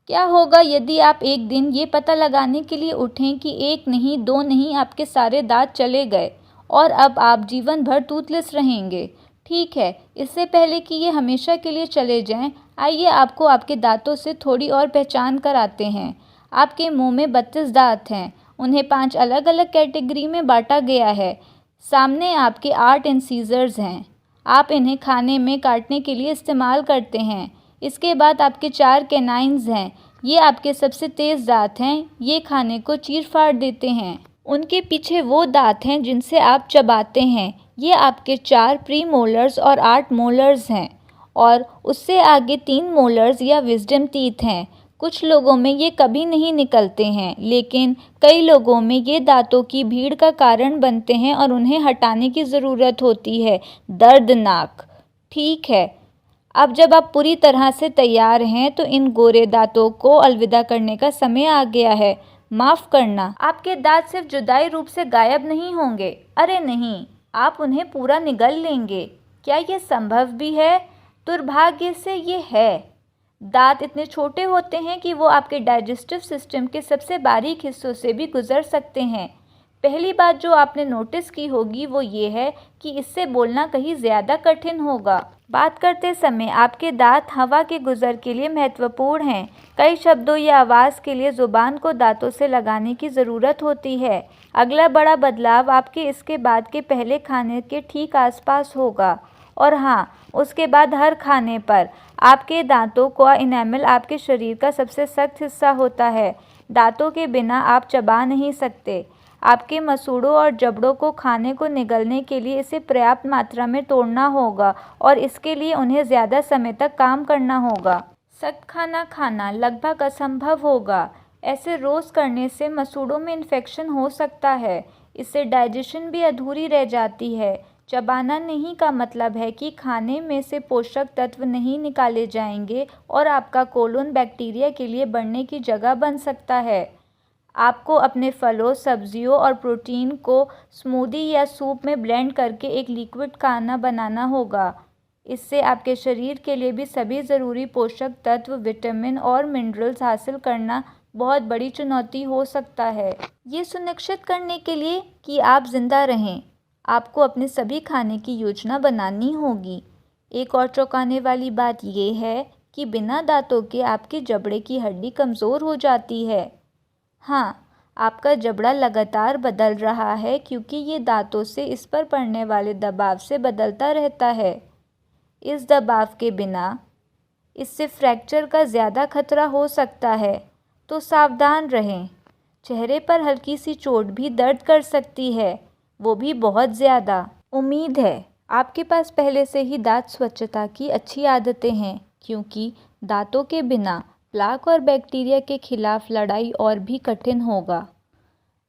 क्या होगा यदि आप एक दिन ये पता लगाने के लिए उठें कि एक नहीं, दो नहीं, आपके सारे दांत चले गए और अब आप जीवन भर टूथलेस रहेंगे। ठीक है, इससे पहले कि ये हमेशा के लिए चले जाएं, आइए आपको आपके दांतों से थोड़ी और पहचान कराते हैं। आपके मुंह में 32 दांत हैं। उन्हें 5 अलग अलग कैटेगरी में बांटा गया है। सामने आपके 8 इंसीजर्स हैं। आप इन्हें खाने में काटने के लिए इस्तेमाल करते हैं। इसके बाद आपके 4 कैनाइन्स हैं। ये आपके सबसे तेज़ दांत हैं। ये खाने को चीर-फाड़ देते हैं। उनके पीछे वो दांत हैं जिनसे आप चबाते हैं। ये आपके 4 प्रीमोलर्स और 8 मोलर्स हैं और उससे आगे 3 मोलर्स या विज़डम टीथ हैं। कुछ लोगों में ये कभी नहीं निकलते हैं, लेकिन कई लोगों में ये दांतों की भीड़ का कारण बनते हैं और उन्हें हटाने की ज़रूरत होती है। दर्दनाक। ठीक है, अब जब आप पूरी तरह से तैयार हैं तो इन गोरे दांतों को अलविदा करने का समय आ गया है। माफ़ करना, आपके दांत सिर्फ जुदाई रूप से गायब नहीं होंगे। अरे नहीं, आप उन्हें पूरा निगल लेंगे। क्या ये संभव भी है? दुर्भाग्य से ये है। दांत इतने छोटे होते हैं कि वो आपके डाइजेस्टिव सिस्टम के सबसे बारीक हिस्सों से भी गुजर सकते हैं। पहली बात जो आपने नोटिस की होगी वो ये है कि इससे बोलना कहीं ज़्यादा कठिन होगा। बात करते समय आपके दांत हवा के गुजर के लिए महत्वपूर्ण हैं। कई शब्दों या आवाज़ के लिए ज़ुबान को दांतों से लगाने की ज़रूरत होती है। अगला बड़ा बदलाव आपके इसके बाद के पहले खाने के ठीक आसपास होगा। और हाँ, उसके बाद हर खाने पर आपके दांतों का इनेमल आपके शरीर का सबसे सख्त हिस्सा होता है। दांतों के बिना आप चबा नहीं सकते। आपके मसूड़ों और जबड़ों को खाने को निगलने के लिए इसे पर्याप्त मात्रा में तोड़ना होगा और इसके लिए उन्हें ज़्यादा समय तक काम करना होगा। सख्त खाना खाना लगभग असंभव होगा। ऐसे रोज़ करने से मसूड़ों में इन्फेक्शन हो सकता है। इससे डाइजेशन भी अधूरी रह जाती है। चबाना नहीं का मतलब है कि खाने में से पोषक तत्व नहीं निकाले जाएंगे और आपका कोलोन बैक्टीरिया के लिए बढ़ने की जगह बन सकता है। आपको अपने फलों, सब्जियों और प्रोटीन को स्मूदी या सूप में ब्लेंड करके एक लिक्विड खाना बनाना होगा। इससे आपके शरीर के लिए भी सभी ज़रूरी पोषक तत्व, विटामिन और मिनरल्स हासिल करना बहुत बड़ी चुनौती हो सकता है। ये सुनिश्चित करने के लिए कि आप जिंदा रहें, आपको अपने सभी खाने की योजना बनानी होगी। एक और चौंकाने वाली बात यह है कि बिना दांतों के आपके जबड़े की हड्डी कमज़ोर हो जाती है। हाँ, आपका जबड़ा लगातार बदल रहा है क्योंकि ये दांतों से इस पर पड़ने वाले दबाव से बदलता रहता है। इस दबाव के बिना इससे फ्रैक्चर का ज़्यादा खतरा हो सकता है, तो सावधान रहें। चेहरे पर हल्की सी चोट भी दर्द कर सकती है, वो भी बहुत ज़्यादा। उम्मीद है आपके पास पहले से ही दांत स्वच्छता की अच्छी आदतें हैं, क्योंकि दांतों के बिना प्लाक और बैक्टीरिया के खिलाफ लड़ाई और भी कठिन होगा।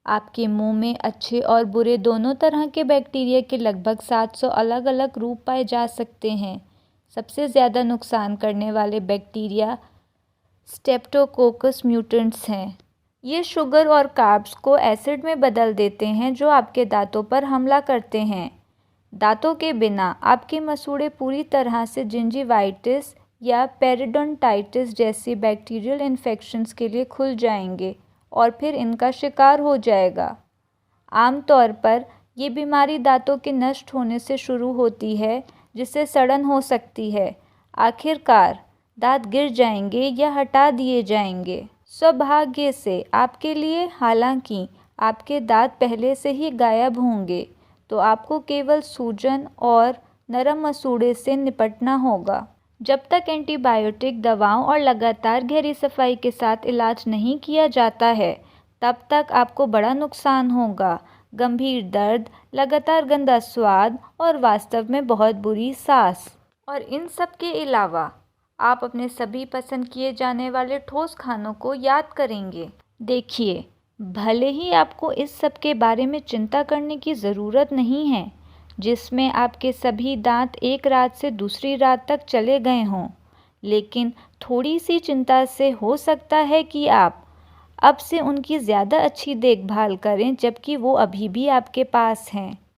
आपके मुंह में अच्छे और बुरे दोनों तरह के बैक्टीरिया के लगभग 700 अलग अलग रूप पाए जा सकते हैं। सबसे ज़्यादा नुकसान करने वाले बैक्टीरिया स्ट्रेप्टोकोकस म्यूटेंट्स हैं। ये शुगर और कार्ब्स को एसिड में बदल देते हैं जो आपके दांतों पर हमला करते हैं। दांतों के बिना आपके मसूड़े पूरी तरह से जिंजिवाइटिस या पेरिडोंटाइटिस जैसी बैक्टीरियल इन्फेक्शंस के लिए खुल जाएंगे और फिर इनका शिकार हो जाएगा। आमतौर पर ये बीमारी दांतों के नष्ट होने से शुरू होती है, जिससे सड़न हो सकती है। आखिरकार दांत गिर जाएंगे या हटा दिए जाएंगे। सौभाग्य से आपके लिए, हालांकि आपके दांत पहले से ही गायब होंगे, तो आपको केवल सूजन और नरम मसूड़े से निपटना होगा। जब तक एंटीबायोटिक दवाओं और लगातार गहरी सफाई के साथ इलाज नहीं किया जाता है, तब तक आपको बड़ा नुकसान होगा। गंभीर दर्द, लगातार गंदा स्वाद और वास्तव में बहुत बुरी सांस। और इन सब के अलावा आप अपने सभी पसंद किए जाने वाले ठोस खानों को याद करेंगे। देखिए, भले ही आपको इस सब के बारे में चिंता करने की ज़रूरत नहीं है, जिसमें आपके सभी दांत एक रात से दूसरी रात तक चले गए हों, लेकिन थोड़ी सी चिंता से हो सकता है कि आप अब से उनकी ज़्यादा अच्छी देखभाल करें, जबकि वो अभी भी आपके पास हैं।